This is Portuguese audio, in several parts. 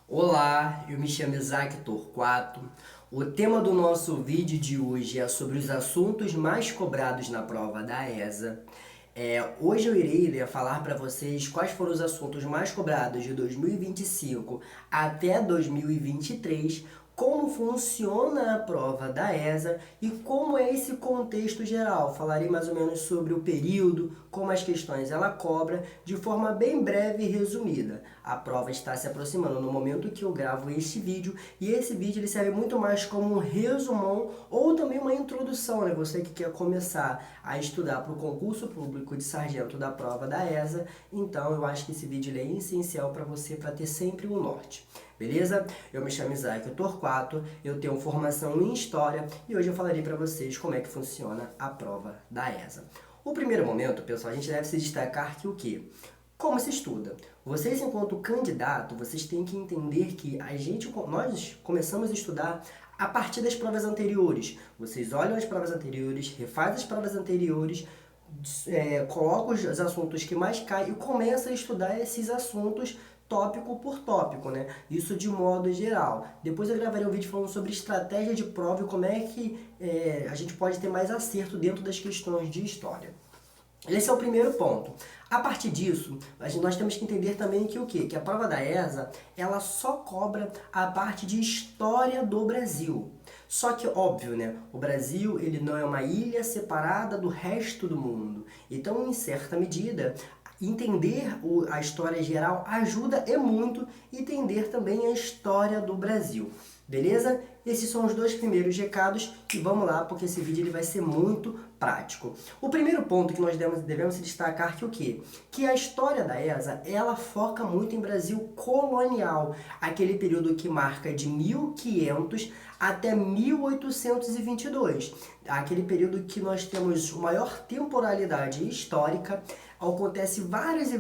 Olá, eu me chamo Isaac Torquato. O tema do nosso vídeo de hoje é sobre os assuntos mais cobrados na prova da ESA. Hoje eu irei falar para vocês quais foram os assuntos mais cobrados de 2025 até 2023, como funciona a prova da ESA e como é esse contexto geral. Falarei mais ou menos sobre o período, como as questões ela cobra, de forma bem breve e resumida. A prova está se aproximando no momento que eu gravo este vídeo, e esse vídeo ele serve muito mais como um resumão ou também uma introdução, né? Você que quer começar a estudar para o concurso público de sargento da prova da ESA, então eu acho que esse vídeo ele é essencial para você, para ter sempre um norte. Beleza? Eu me chamo Isaac Torquato, eu tenho formação em História e hoje eu falarei para vocês como é que funciona a prova da ESA. O primeiro momento, pessoal, a gente deve se destacar que o quê? Como se estuda? Vocês, enquanto candidato, vocês têm que entender que nós começamos a estudar a partir das provas anteriores. Vocês olham as provas anteriores, refazem as provas anteriores, colocam os assuntos que mais caem e começam a estudar esses assuntos tópico por tópico, né? Isso de modo geral. Depois eu gravarei um vídeo falando sobre estratégia de prova e como é que a gente pode ter mais acerto dentro das questões de história. Esse é o primeiro ponto. A partir disso, nós temos que entender também que o quê? Que a prova da ESA, ela só cobra a parte de história do Brasil. Só que, óbvio, né? O Brasil, ele não é uma ilha separada do resto do mundo. Então, em certa medida, entender a história geral ajuda muito a entender também a história do Brasil. Beleza? Esses são os dois primeiros recados e vamos lá, porque esse vídeo ele vai ser muito prático. O primeiro ponto que nós devemos destacar que o quê? Que a história da ESA, ela foca muito em Brasil colonial, aquele período que marca de 1500 até 1822. Aquele período que nós temos maior temporalidade histórica, acontece vários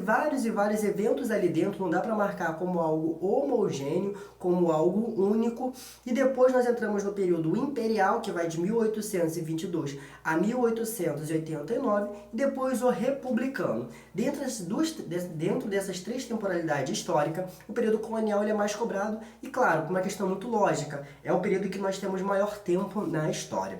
eventos ali dentro, não dá para marcar como algo homogêneo, como algo único. E depois nós entramos no período imperial, que vai de 1822 a 1889, e depois o republicano. Dentro dessas três temporalidades históricas, o período colonial ele é mais cobrado, e claro, por uma questão muito lógica, é o período que nós temos maior tempo na história.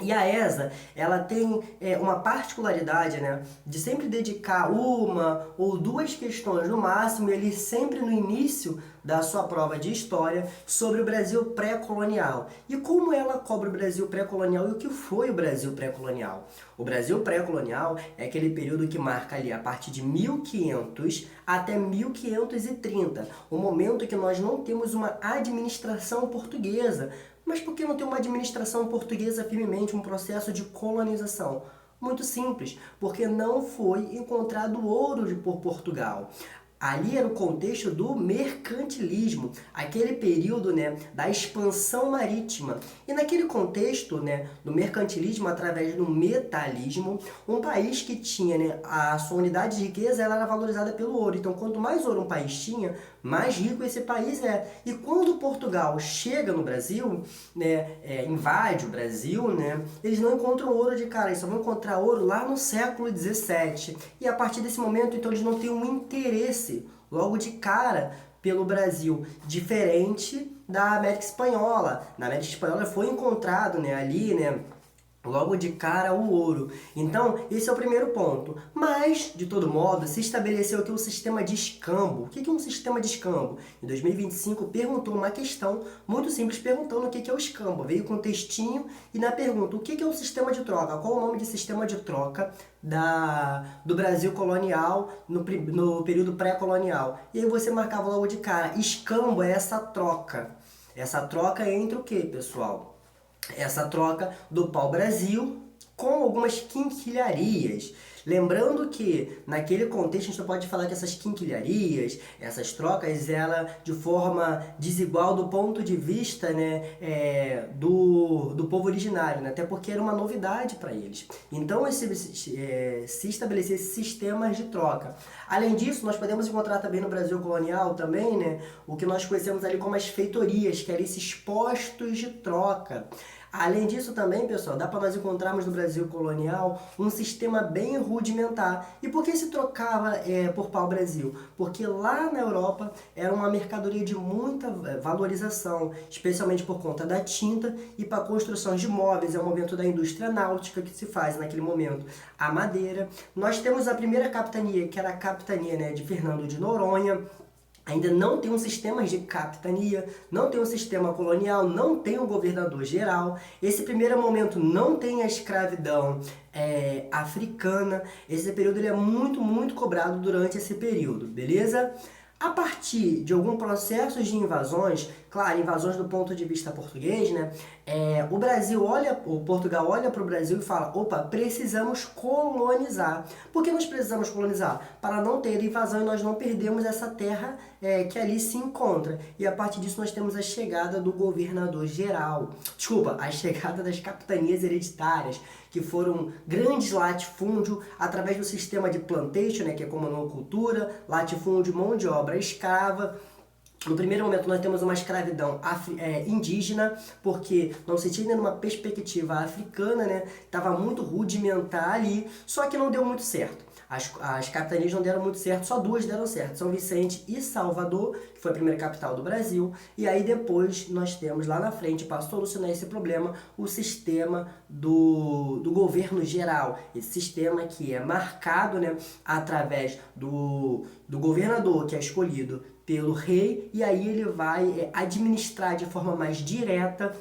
E a ESA, ela tem uma particularidade, né, de sempre dedicar uma ou duas questões no máximo, ele sempre no início da sua prova de história, sobre o Brasil pré-colonial. E como ela cobra o Brasil pré-colonial e o que foi o Brasil pré-colonial? O Brasil pré-colonial é aquele período que marca ali a partir de 1500 até 1530, o momento que nós não temos uma administração portuguesa. Mas por que não ter uma administração portuguesa firmemente, um processo de colonização? Muito simples, porque não foi encontrado ouro por Portugal. Ali era o contexto do mercantilismo, aquele período, né, da expansão marítima. E naquele contexto, né, do mercantilismo através do metalismo, um país que tinha, né, a sua unidade de riqueza ela era valorizada pelo ouro. Então, quanto mais ouro um país tinha, mais rico esse país é. E quando Portugal chega no Brasil, né, invade o Brasil, né, eles não encontram ouro de cara, eles só vão encontrar ouro lá no século XVII. E a partir desse momento, então, eles não têm um interesse logo de cara pelo Brasil, diferente da América Espanhola. Na América Espanhola foi encontrado, né, ali, né, logo de cara o ouro. Então, esse é o primeiro ponto. Mas, de todo modo, se estabeleceu aqui um sistema de escambo. O que é um sistema de escambo? Em 2025, perguntou uma questão muito simples, perguntando o que é o escambo. Veio com um textinho e na pergunta, o que é o sistema de troca? Qual o nome de sistema de troca do Brasil colonial no período pré-colonial? E aí você marcava logo de cara, escambo é essa troca. Essa troca é entre o que, pessoal? Essa troca do pau-brasil com algumas quinquilharias. Lembrando que naquele contexto a gente não pode falar que essas quinquilharias, essas trocas, ela de forma desigual do ponto de vista, né, do povo originário, né, até porque era uma novidade para eles. Então se estabelecer esses sistemas de troca. Além disso, nós podemos encontrar também no Brasil colonial também, né, o que nós conhecemos ali como as feitorias, que eram esses postos de troca. Além disso também, pessoal, dá para nós encontrarmos no Brasil colonial um sistema bem rudimentar. E por que se trocava por pau-brasil? Porque lá na Europa era uma mercadoria de muita valorização, especialmente por conta da tinta e para construção de móveis. É o momento da indústria náutica que se faz naquele momento. A madeira. Nós temos a primeira capitania, que era a capitania, né, de Fernando de Noronha. Ainda não tem um sistema de capitania, não tem um sistema colonial, não tem um governador geral. Esse primeiro momento não tem a escravidão africana. Esse período ele é muito cobrado durante esse período, beleza? A partir de algum processo de invasões, claro, invasões do ponto de vista português, né? O Portugal olha para o Brasil e fala, opa, precisamos colonizar. Por que nós precisamos colonizar? Para não ter invasão e nós não perdermos essa terra que ali se encontra. E a partir disso nós temos a chegada do governador geral. Desculpa, a chegada das capitanias hereditárias, que foram grandes latifúndios através do sistema de plantation, né, que é como a monocultura, latifúndio, mão de obra escrava. No primeiro momento nós temos uma escravidão indígena, porque não se tinha numa perspectiva africana, né? Estava muito rudimentar ali, só que não deu muito certo. As capitanias não deram muito certo, só duas deram certo, São Vicente e Salvador, que foi a primeira capital do Brasil, e aí depois nós temos lá na frente, para solucionar esse problema, o sistema do governo geral, esse sistema que é marcado, né, através do governador, que é escolhido pelo rei, e aí ele vai administrar de forma mais direta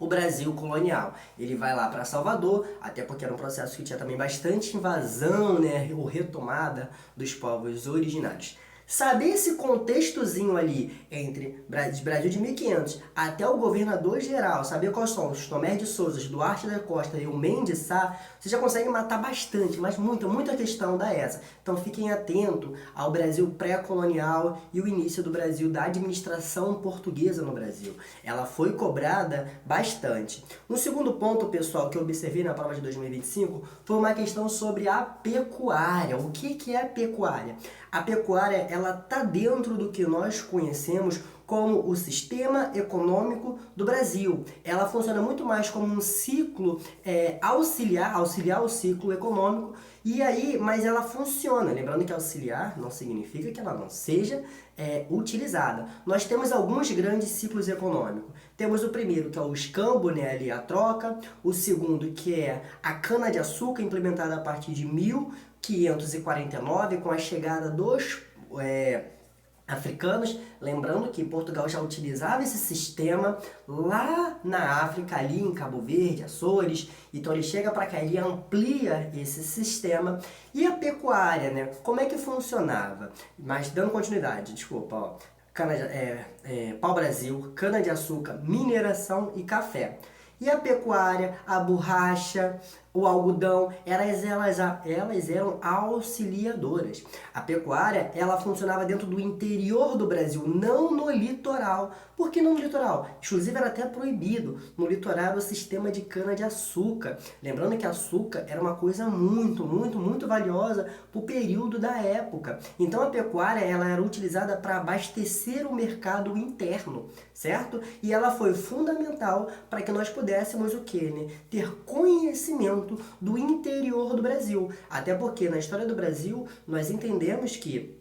o Brasil colonial. Ele vai lá para Salvador, até porque era um processo que tinha também bastante invasão, né, ou retomada dos povos originários. Saber esse contextozinho ali entre Brasil de 1500 até o governador geral, saber quais são os Tomé de Souza, Duarte da Costa e o Mendes Sá, você já consegue matar bastante, mas muita questão da essa. Então fiquem atentos ao Brasil pré-colonial e o início do Brasil, da administração portuguesa no Brasil. Ela foi cobrada bastante. Um segundo ponto, pessoal, que eu observei na prova de 2025 foi uma questão sobre a pecuária. O que é a pecuária? A pecuária, ela está dentro do que nós conhecemos como o sistema econômico do Brasil. Ela funciona muito mais como um ciclo auxiliar o ciclo econômico, e aí, mas ela funciona. Lembrando que auxiliar não significa que ela não seja utilizada. Nós temos alguns grandes ciclos econômicos. Temos o primeiro, que é o escambo, né, ali a troca. O segundo, que é a cana-de-açúcar, implementada a partir de 1549, com a chegada dos africanos. Lembrando que Portugal já utilizava esse sistema lá na África, ali em Cabo Verde, Açores. Então ele chega para cá, ele amplia esse sistema. E a pecuária, né? Como é que funcionava? Mas dando continuidade, desculpa, ó. Pau-brasil, cana-de-açúcar, mineração e café. E a pecuária, a borracha, o algodão, elas eram auxiliadoras. A pecuária, ela funcionava dentro do interior do Brasil, não no litoral. Por que não no litoral? Inclusive era até proibido. No litoral era o sistema de cana-de-açúcar. Lembrando que açúcar era uma coisa muito valiosa para o período da época. Então a pecuária, ela era utilizada para abastecer o mercado interno, certo? E ela foi fundamental para que nós pudéssemos o quê, né? Ter conhecimento do interior do Brasil. Até porque na história do Brasil nós entendemos que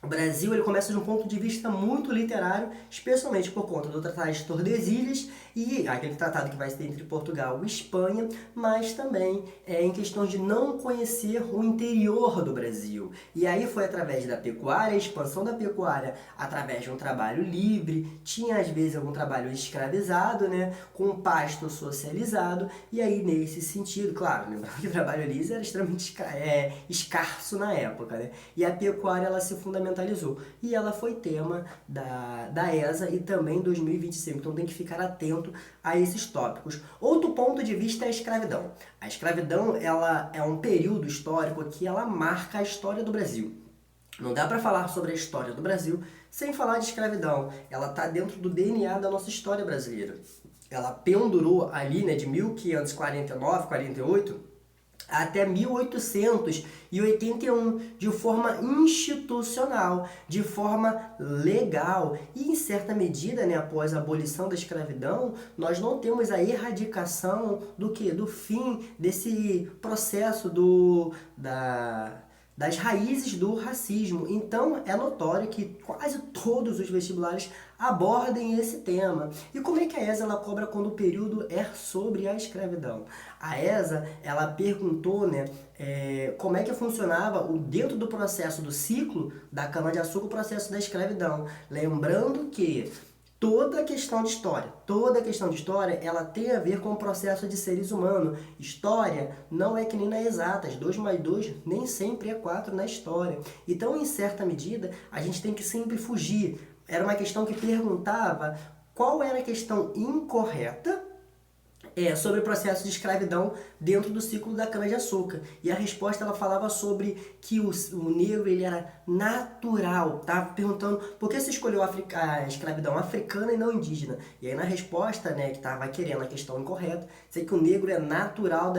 o Brasil ele começa de um ponto de vista muito literário, especialmente por conta do Tratado de Tordesilhas e aquele tratado que vai ser entre Portugal e Espanha, mas também em questão de não conhecer o interior do Brasil. E aí foi através da pecuária, a expansão da pecuária através de um trabalho livre, tinha às vezes algum trabalho escravizado, né, com pasto socializado, e aí nesse sentido, claro, lembrando que o trabalho livre era extremamente escasso na época, né, e a pecuária ela se fundamentalizou. E ela foi tema da ESA e também em 2025. Então tem que ficar atento a esses tópicos. Outro ponto de vista é a escravidão. A escravidão ela é um período histórico que ela marca a história do Brasil. Não dá para falar sobre a história do Brasil sem falar de escravidão. Ela está dentro do DNA da nossa história brasileira. Ela pendurou ali, né, de 1549, 48, até 1881, de forma institucional, de forma legal. E em certa medida, né, após a abolição da escravidão, nós não temos a erradicação do que? Do fim desse processo das raízes do racismo. Então, é notório que quase todos os vestibulares abordem esse tema. E como é que a ESA ela cobra quando o período é sobre a escravidão? A ESA ela perguntou, né, como é que funcionava dentro do processo do ciclo da cana-de-açúcar, o processo da escravidão. Lembrando que toda questão de história, ela tem a ver com o processo de seres humanos. História não é que nem nas exatas, 2 mais 2 nem sempre é 4 na história. Então, em certa medida, a gente tem que sempre fugir. Era uma questão que perguntava qual era a questão incorreta sobre o processo de escravidão dentro do ciclo da cana-de-açúcar. E a resposta ela falava sobre que o negro ele era natural. Estava perguntando por que você escolheu a escravidão africana e não indígena. E aí na resposta, né, que estava querendo a questão incorreta, dizer que o negro é natural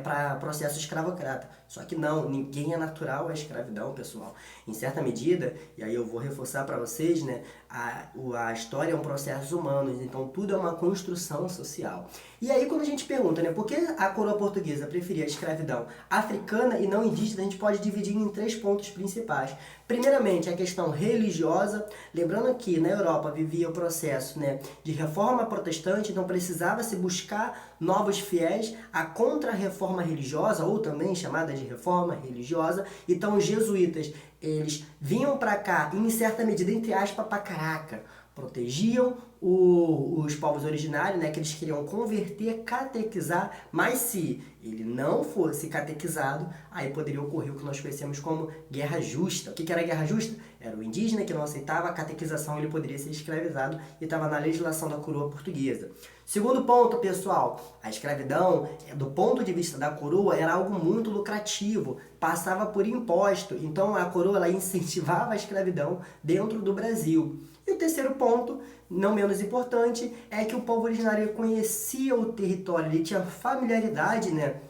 para processo escravocrata. Só que não, ninguém é natural à escravidão, pessoal. Em certa medida, e aí eu vou reforçar para vocês, né, a história é um processo humano, então tudo é uma construção social. E aí quando a gente pergunta, né, por que a coroa portuguesa preferia a escravidão africana e não indígena, a gente pode dividir em 3 pontos principais. Primeiramente, a questão religiosa, lembrando que na Europa vivia o processo, né, de reforma protestante, então precisava se buscar novos fiéis, a contra-reforma religiosa, ou também chamada de reforma religiosa. Então os jesuítas, eles vinham para cá, em certa medida, entre aspas, para caraca, protegiam os povos originários, né, que eles queriam converter, catequizar, mas se ele não fosse catequizado, aí poderia ocorrer o que nós conhecemos como guerra justa. O que era guerra justa? Era o indígena que não aceitava a catequização, ele poderia ser escravizado e estava na legislação da coroa portuguesa. Segundo ponto, pessoal, a escravidão, do ponto de vista da coroa, era algo muito lucrativo, passava por imposto, então a coroa ela incentivava a escravidão dentro do Brasil. E o terceiro ponto, não menos importante, é que o povo originário conhecia o território, ele tinha familiaridade, né,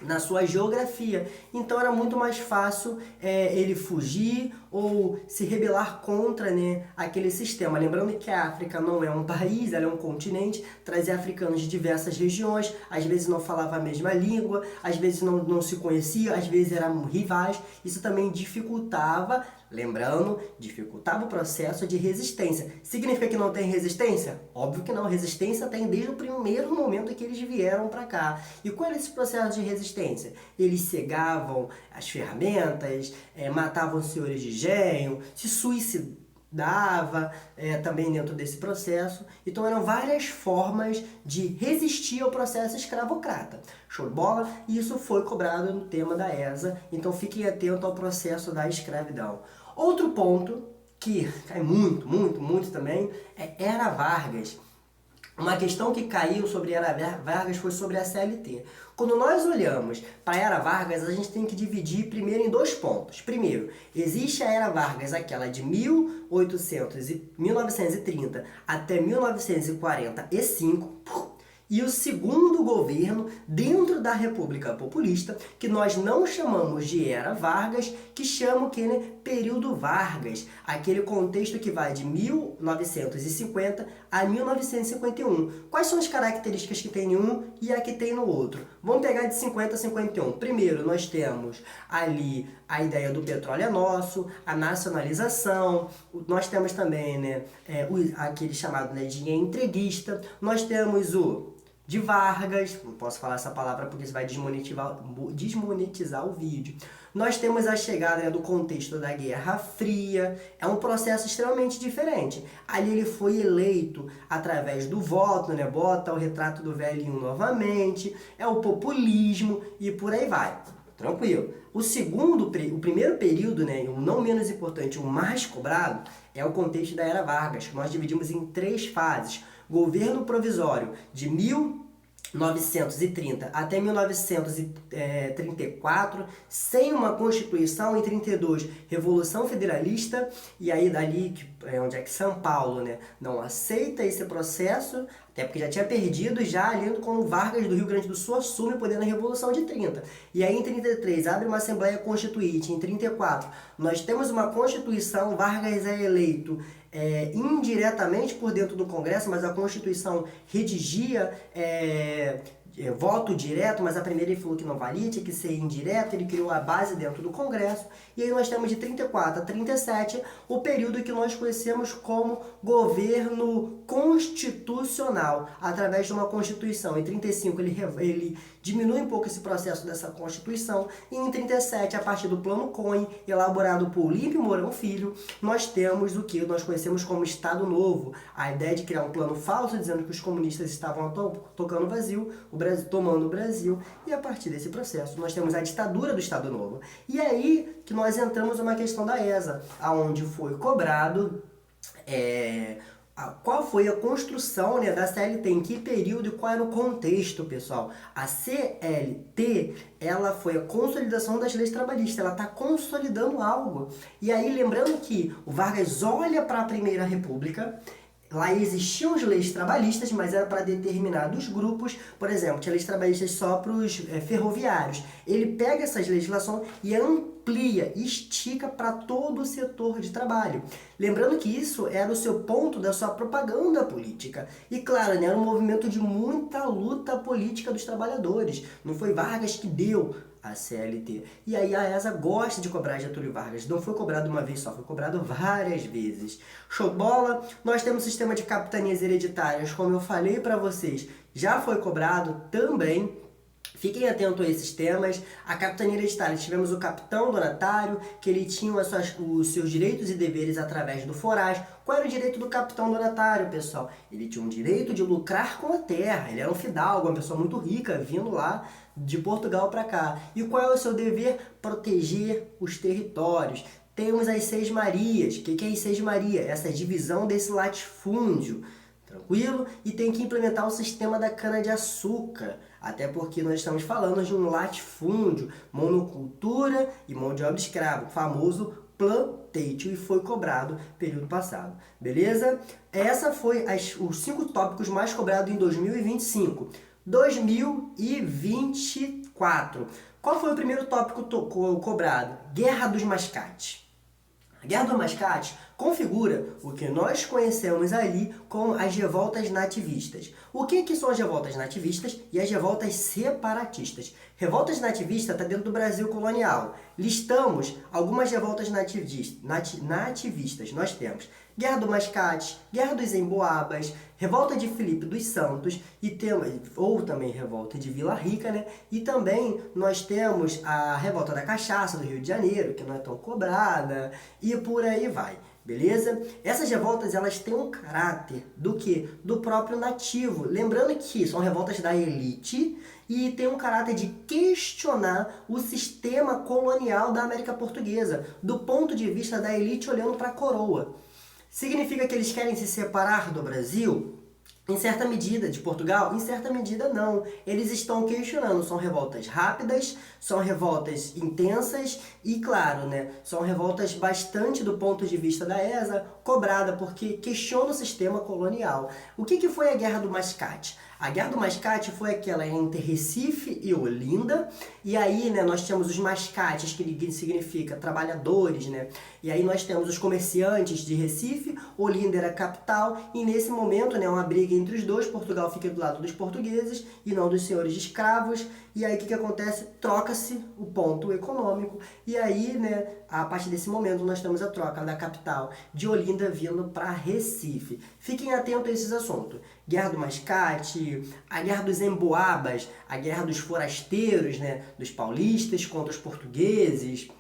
na sua geografia, então era muito mais fácil ele fugir ou se rebelar contra, né, aquele sistema. Lembrando que a África não é um país, ela é um continente, trazia africanos de diversas regiões, às vezes não falava a mesma língua, às vezes não se conhecia, às vezes eram rivais, isso também dificultava, lembrando, dificultava o processo de resistência. Significa que não tem resistência? Óbvio que não, resistência tem desde o primeiro momento que eles vieram para cá. E qual era esse processo de resistência? Eles cegavam as ferramentas, matavam os senhores de engenho, se suicidava também dentro desse processo. Então eram várias formas de resistir ao processo escravocrata. Show de bola? E isso foi cobrado no tema da ESA, então fiquem atentos ao processo da escravidão. Outro ponto que cai muito também é Era Vargas. Uma questão que caiu sobre Era Vargas foi sobre a CLT. Quando nós olhamos para a Era Vargas, a gente tem que dividir primeiro em 2 pontos. Primeiro, existe a Era Vargas, aquela de 1930 até 1945, e o segundo governo dentro da República Populista, que nós não chamamos de Era Vargas, que chama o que, né? Período Vargas, aquele contexto que vai de 1950 a 1951. Quais são as características que tem em um e a que tem no outro? Vamos pegar de 50 a 51. Primeiro, nós temos ali a ideia do petróleo é nosso, a nacionalização, nós temos também, né, aquele chamado, né, de entreguista, nós temos o de Vargas, não posso falar essa palavra porque isso vai desmonetizar o vídeo. Nós temos a chegada, né, do contexto da Guerra Fria, é um processo extremamente diferente. Ali ele foi eleito através do voto, né, bota o retrato do velhinho novamente, é o populismo e por aí vai. Tranquilo. O primeiro período, né, o não menos importante, o mais cobrado, é o contexto da Era Vargas, que nós dividimos em 3 fases. Governo provisório de 19 1930 até 1934, sem uma Constituição. Em 32, Revolução Federalista, e aí dali, onde é que São Paulo, né, não aceita esse processo, até porque já tinha perdido já ali quando Vargas do Rio Grande do Sul assume o poder na Revolução de 30. E aí em 33 abre uma Assembleia Constituinte. Em 34 nós temos uma Constituição, Vargas é eleito indiretamente por dentro do Congresso, mas a Constituição redigia voto direto, mas a primeira ele falou que não valia, tinha que ser indireto, ele criou a base dentro do Congresso, e aí nós temos de 34 a 37 o período que nós conhecemos como governo constitucional, através de uma Constituição. Em 35 ele diminui um pouco esse processo dessa Constituição, e em 37, a partir do Plano Cohen, elaborado por Olímpio Mourão Filho, nós temos o que nós conhecemos como Estado Novo, a ideia de criar um plano falso, dizendo que os comunistas estavam tocando o Brasil, tomando o Brasil, e a partir desse processo nós temos a ditadura do Estado Novo. E é aí que nós entramos numa questão da ESA, aonde foi cobrado qual foi a construção, né, da CLT, em que período e qual era o contexto, pessoal. A CLT, ela foi a consolidação das leis trabalhistas, ela está consolidando algo. E aí, lembrando que o Vargas olha para a Primeira República. Lá existiam as leis trabalhistas, mas era para determinados grupos. Por exemplo, tinha leis trabalhistas só para os ferroviários. Ele pega essas legislações e amplia, estica para todo o setor de trabalho. Lembrando que isso era o seu ponto da sua propaganda política. E claro, né, era um movimento de muita luta política dos trabalhadores. Não foi Vargas que deu a CLT. E aí a ESA gosta de cobrar Getúlio Vargas. Não foi cobrado uma vez só, foi cobrado várias vezes. Show de bola? Nós temos o sistema de capitanias hereditárias, como eu falei para vocês, já foi cobrado também. Fiquem atentos a esses temas. A capitania hereditária, tivemos o capitão donatário, que ele tinha os seus direitos e deveres através do foraz. Qual era o direito do capitão donatário, pessoal? Ele tinha um direito de lucrar com a terra. Ele era um fidalgo, uma pessoa muito rica, vindo lá de Portugal para cá. E qual é o seu dever? Proteger os territórios. Temos as Seis Marias. O que é as Seis Marias? Essa divisão desse latifúndio. Tranquilo? E tem que implementar o sistema da cana-de-açúcar. Até porque nós estamos falando de um latifúndio, monocultura e mão de obra escrava, o famoso plantation, e foi cobrado período passado. Beleza? Essa foi os 5 tópicos mais cobrados em 2025. 2024. Qual foi o primeiro tópico cobrado? Guerra dos Mascates. A Guerra dos Mascates configura o que nós conhecemos ali como as revoltas nativistas. O que são as revoltas nativistas e as revoltas separatistas? Revoltas nativistas está dentro do Brasil colonial. Listamos algumas revoltas nativistas. Nós temos Guerra do Mascate, Guerra dos Emboabas, Revolta de Filipe dos Santos, ou também Revolta de Vila Rica, né? E também nós temos a Revolta da Cachaça do Rio de Janeiro, que não é tão cobrada, e por aí vai. Beleza? Essas revoltas, elas têm um caráter do quê? Do próprio nativo. Lembrando que são revoltas da elite e tem um caráter de questionar o sistema colonial da América Portuguesa, do ponto de vista da elite olhando para a coroa. Significa que eles querem se separar do Brasil? Em certa medida, de Portugal? Em certa medida, não. Eles estão questionando. São revoltas rápidas, são revoltas intensas e, claro, né, são revoltas bastante do ponto de vista da ESA, cobrada, porque questiona o sistema colonial. O que foi a Guerra do Mascate? A Guerra do Mascate foi aquela entre Recife e Olinda, e aí, né, nós temos os mascates, que significa trabalhadores, né, e aí nós temos os comerciantes de Recife, Olinda era a capital, e nesse momento, né, uma briga entre os dois, Portugal fica do lado dos portugueses e não dos senhores de escravos, e aí o que acontece? Troca-se o ponto econômico, e aí, né, a partir desse momento nós temos a troca da capital de Olinda vindo para Recife. Fiquem atentos a esses assuntos. Guerra do Mascate, a Guerra dos Emboabas, a Guerra dos Forasteiros, né, dos paulistas contra os portugueses,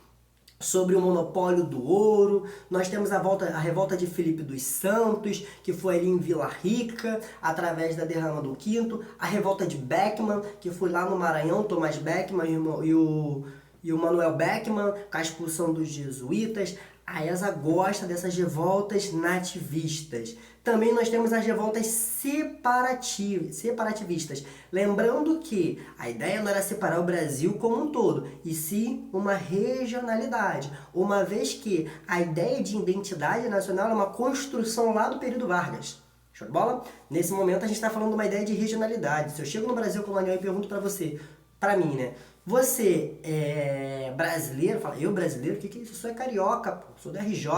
sobre o monopólio do ouro. Nós temos a revolta de Filipe dos Santos, que foi ali em Vila Rica, através da derrama do Quinto. A revolta de Beckman, que foi lá no Maranhão, Tomás Beckman e o Manuel Beckman, com a expulsão dos jesuítas. A ESA gosta dessas revoltas nativistas. Também nós temos as revoltas separativistas. Lembrando que a ideia não era separar o Brasil como um todo, e sim uma regionalidade. Uma vez que a ideia de identidade nacional é uma construção lá do período Vargas. Show de bola? Nesse momento a gente está falando de uma ideia de regionalidade. Se eu chego no Brasil colonial e pergunto para você, para mim, né? Você é brasileiro? Fala, eu brasileiro? O que é isso? Eu sou carioca, pô. Sou do RJ,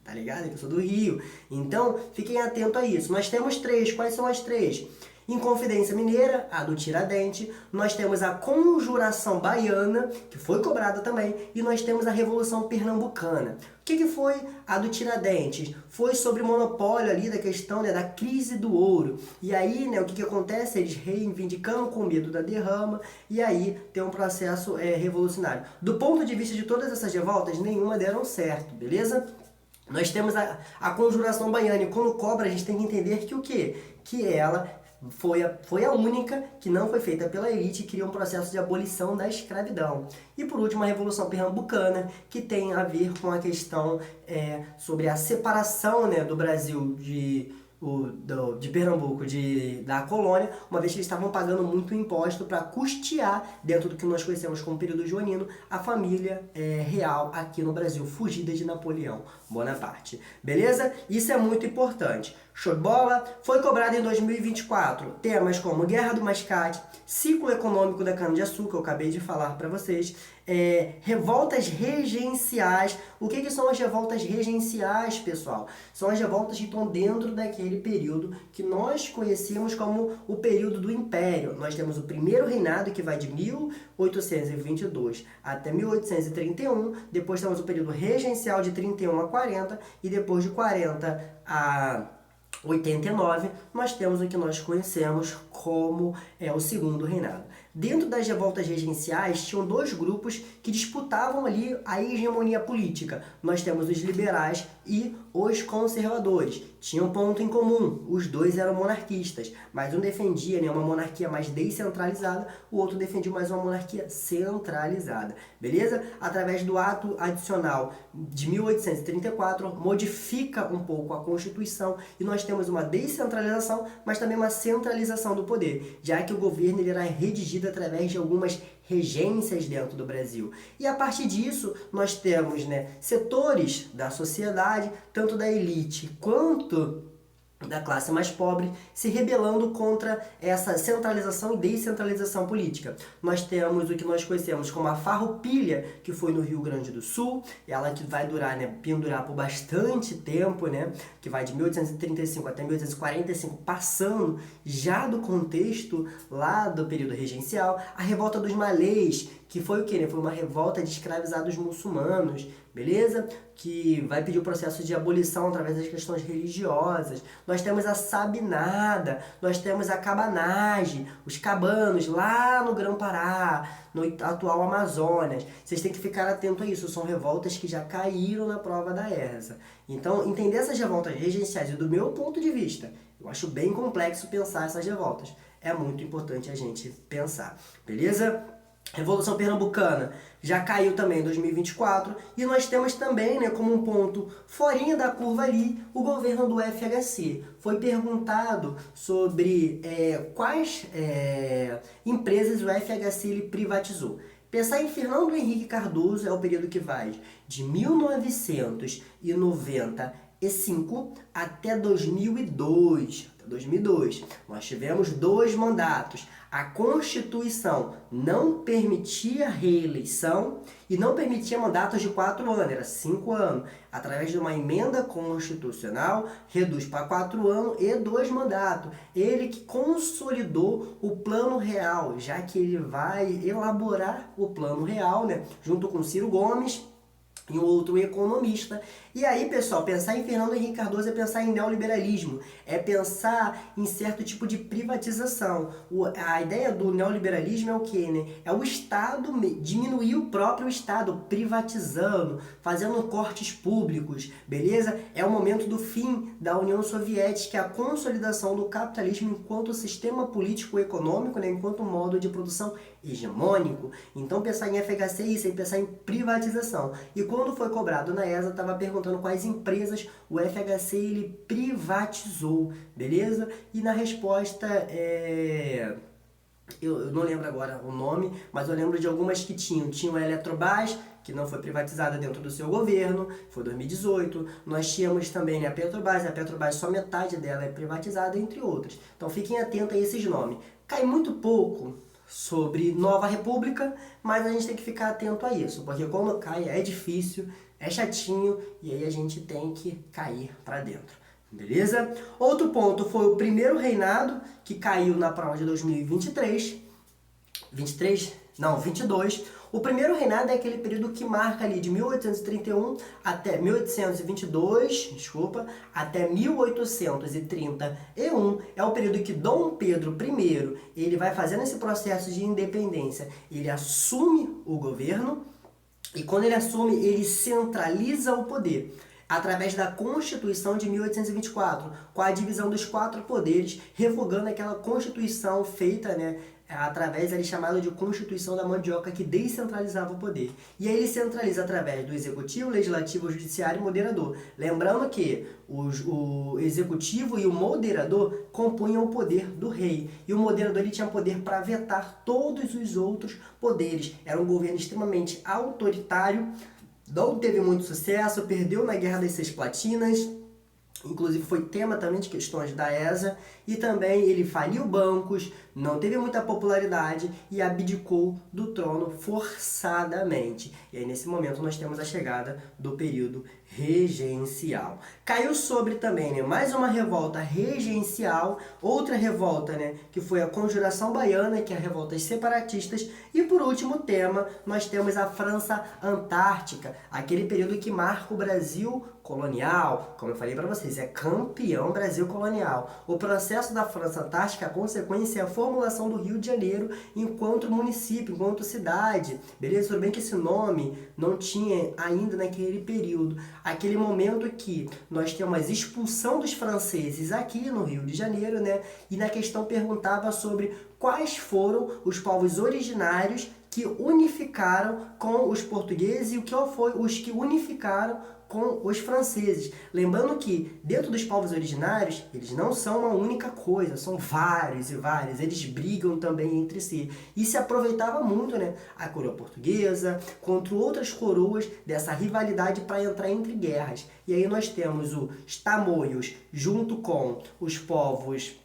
tá ligado? Eu sou do Rio. Então, fiquem atentos a isso. Nós temos três. Quais são as três? Inconfidência Mineira, a do Tiradentes, nós temos a Conjuração Baiana, que foi cobrada também, e nós temos a Revolução Pernambucana. O que foi a do Tiradentes? Foi sobre o monopólio ali da questão, né, da crise do ouro. E aí, né, o que acontece? Eles reivindicam com medo da derrama, e aí tem um processo revolucionário. Do ponto de vista de todas essas revoltas, nenhuma deram certo, beleza? Nós temos a Conjuração Baiana, e quando cobra a gente tem que entender que o quê? Que ela foi a única que não foi feita pela elite e cria um processo de abolição da escravidão. E por último, a Revolução Pernambucana, que tem a ver com a questão sobre a separação, né, do Brasil de Pernambuco da colônia, uma vez que eles estavam pagando muito imposto para custear, dentro do que nós conhecemos como período joanino, a família real aqui no Brasil, fugida de Napoleão Bonaparte. Beleza? Isso é muito importante. Show de bola? Foi cobrado em 2024 temas como Guerra do Mascate, ciclo econômico da cana-de-açúcar, eu acabei de falar para vocês, revoltas regenciais. O que são as revoltas regenciais, pessoal? São as revoltas que estão dentro daquele período que nós conhecemos como o período do Império. Nós temos o primeiro reinado, que vai de 1822 até 1831, depois temos o período regencial de 31 a 40, e depois de 40 a 89, nós temos o que nós conhecemos como o segundo reinado. Dentro das revoltas regenciais, tinham dois grupos que disputavam ali a hegemonia política. Nós temos os liberais e os conservadores. Tinham um ponto em comum, os dois eram monarquistas, mas um defendia, né, uma monarquia mais descentralizada, o outro defendia mais uma monarquia centralizada. Beleza? Através do ato adicional de 1834, modifica um pouco a Constituição e nós temos uma descentralização, mas também uma centralização do poder, já que o governo ele era redigido através de algumas regências dentro do Brasil. E a partir disso, nós temos, né, setores da sociedade, tanto da elite quanto da classe mais pobre, se rebelando contra essa centralização e descentralização política. Nós temos o que nós conhecemos como a Farroupilha, que foi no Rio Grande do Sul, ela que vai durar, né, pendurar por bastante tempo, né, que vai de 1835 até 1845, passando já do contexto lá do período regencial. A Revolta dos Malês, que foi o quê? Foi uma revolta de escravizados muçulmanos, beleza? Que vai pedir o processo de abolição através das questões religiosas. Nós temos a Sabinada, nós temos a Cabanagem, os cabanos lá no Grão-Pará, no atual Amazonas. Vocês têm que ficar atentos a isso, são revoltas que já caíram na prova da ESA. Então, entender essas revoltas regenciais, e do meu ponto de vista, eu acho bem complexo pensar essas revoltas. É muito importante a gente pensar, beleza? Revolução Pernambucana já caiu também em 2024 e nós temos também, né, como um ponto forinha da curva ali, o governo do FHC. Foi perguntado sobre quais empresas o FHC ele privatizou. Pensar em Fernando Henrique Cardoso é o período que vai de 1995 até 2002. Nós tivemos 2 mandatos. A Constituição não permitia reeleição e não permitia mandatos de 4 anos, era 5 anos. Através de uma emenda constitucional, reduz para 4 anos e 2 mandatos. Ele que consolidou o Plano Real, já que ele vai elaborar o Plano Real, né, junto com Ciro Gomes e um outro economista. E aí, pessoal, pensar em Fernando Henrique Cardoso é pensar em neoliberalismo, é pensar em certo tipo de privatização. A ideia do neoliberalismo é o quê, né? É o Estado diminuir o próprio Estado, privatizando, fazendo cortes públicos, beleza? É o momento do fim da União Soviética, a consolidação do capitalismo enquanto sistema político-econômico, né? Enquanto modo de produção hegemônico. Então, pensar em FHC é isso, é pensar em privatização. E quando foi cobrado na ESA, estava perguntando quais empresas o FHC ele privatizou, beleza? E na resposta eu não lembro agora o nome, mas eu lembro de algumas que tinham. Tinha a Eletrobras, que não foi privatizada dentro do seu governo, foi 2018. Nós tínhamos também, né, a Petrobras só metade dela é privatizada, entre outras. Então fiquem atentos a esses nomes. Cai muito pouco sobre Nova República, mas a gente tem que ficar atento a isso, porque quando cai é difícil, é chatinho, e aí a gente tem que cair para dentro. Beleza? Outro ponto foi o primeiro reinado, que caiu na prova de 2023. 22. O primeiro reinado é aquele período que marca ali de 1831 até 1822, até 1831. É o período que Dom Pedro I, ele vai fazendo esse processo de independência. Ele assume o governo e quando ele assume, ele centraliza o poder através da Constituição de 1824, com a divisão dos 4 poderes, revogando aquela Constituição feita, né, através ali chamada de Constituição da Mandioca, que descentralizava o poder. E aí ele centraliza através do Executivo, Legislativo, Judiciário e Moderador. Lembrando que o Executivo e o Moderador compunham o poder do rei. E o Moderador ele tinha poder para vetar todos os outros poderes. Era um governo extremamente autoritário, não teve muito sucesso, perdeu na Guerra das Seis Platinas, inclusive foi tema também de questões da ESA, e também ele faliu bancos, não teve muita popularidade e abdicou do trono forçadamente. E aí nesse momento nós temos a chegada do período regencial. Caiu sobre também, né, mais uma revolta regencial, outra revolta, né, que foi a Conjuração Baiana, que é a revolta separatistas, e por último tema, nós temos a França Antártica, aquele período que marca o Brasil colonial, como eu falei para vocês, é campeão Brasil colonial. O processo da França Antártica, a consequência é a formulação do Rio de Janeiro enquanto município, enquanto cidade, beleza? Tudo bem que esse nome não tinha ainda naquele período, aquele momento que nós temos a expulsão dos franceses aqui no Rio de Janeiro, né? E na questão perguntava sobre quais foram os povos originários que unificaram com os portugueses e o que foi os que unificaram com os franceses. Lembrando que dentro dos povos originários, eles não são uma única coisa, são vários e vários, eles brigam também entre si. E se aproveitava muito, né, a coroa portuguesa contra outras coroas dessa rivalidade para entrar entre guerras. E aí nós temos os tamoios junto com os povos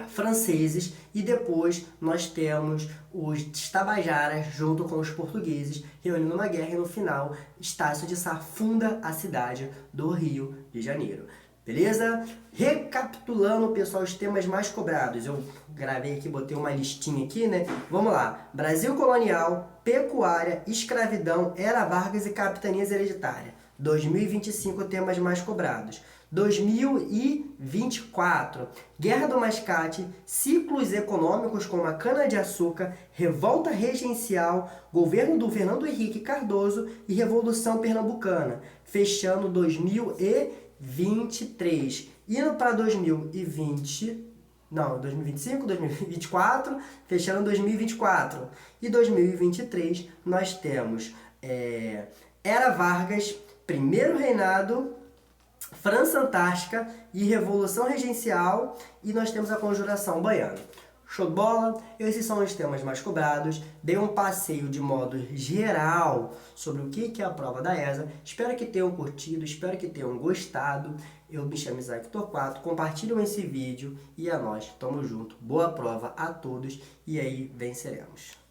franceses, e depois nós temos os tabajaras junto com os portugueses reunindo uma guerra, e no final Estácio de Sá funda a cidade do Rio de Janeiro. Beleza? Recapitulando, pessoal, os temas mais cobrados. Eu gravei aqui, botei uma listinha aqui, né? Vamos lá. Brasil colonial, pecuária, escravidão, era Vargas e capitanias hereditárias. 2025, temas mais cobrados. 2024, Guerra do Mascate, ciclos econômicos como a cana-de-açúcar, revolta regencial, governo do Fernando Henrique Cardoso e Revolução Pernambucana, fechando 2023. Indo para 2025, 2024, fechando 2024. E 2023 nós temos Era Vargas, primeiro reinado, França Antártica e Revolução Regencial, e nós temos a Conjuração Baiana. Show de bola? Esses são os temas mais cobrados. Dei um passeio de modo geral sobre o que é a prova da ESA. Espero que tenham curtido, espero que tenham gostado. Eu me chamo Isaac Torquato, compartilhem esse vídeo e é nóis, tamo junto. Boa prova a todos e aí venceremos.